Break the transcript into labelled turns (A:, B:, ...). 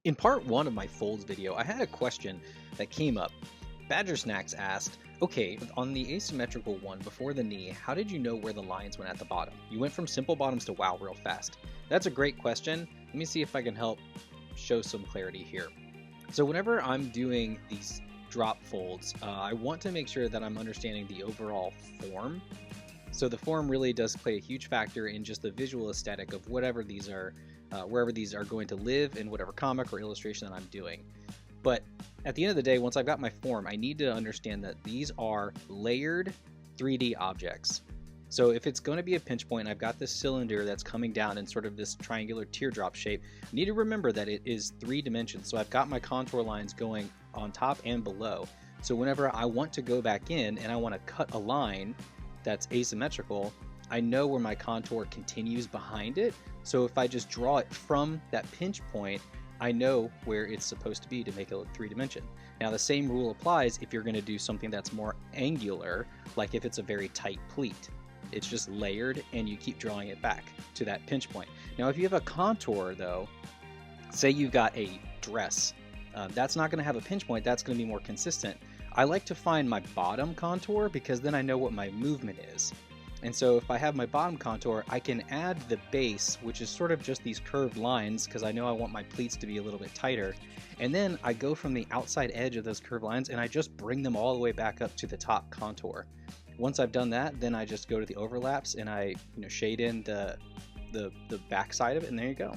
A: In part one of my folds video, I had a question that came up. Badger Snacks asked, okay, on the asymmetrical one before the knee, how did you know where the lines went at the bottom? You went from simple bottoms to wow real fast. That's a great question. Let me see if I can help show some clarity here. So whenever I'm doing these drop folds, I want to make sure that I'm understanding the overall form. So the form really does play a huge factor in just the visual aesthetic of whatever these are, wherever these are going to live in whatever comic or illustration that I'm doing. But at the end of the day, once I've got my form, I need to understand that these are layered 3D objects. So if it's going to be a pinch point, and I've got this cylinder that's coming down in sort of this triangular teardrop shape, I need to remember that it is 3 dimensions. So I've got my contour lines going on top and below. So whenever I want to go back in and I want to cut a line that's asymmetrical, I know where my contour continues behind it. So if I just draw it from that pinch point, I know where it's supposed to be to make it look 3 dimension. Now the same rule applies if you're going to do something that's more angular, like if it's a very tight pleat. It's just layered and you keep drawing it back to that pinch point. Now if you have a contour though, say you've got a dress, that's not going to have a pinch point, that's going to be more consistent. I like to find my bottom contour because then I know what my movement is. And so if I have my bottom contour, I can add the base, which is sort of just these curved lines because I know I want my pleats to be a little bit tighter. And then I go from the outside edge of those curved lines and I just bring them all the way back up to the top contour. Once I've done that, then I just go to the overlaps and I shade in the back side of it, and there you go.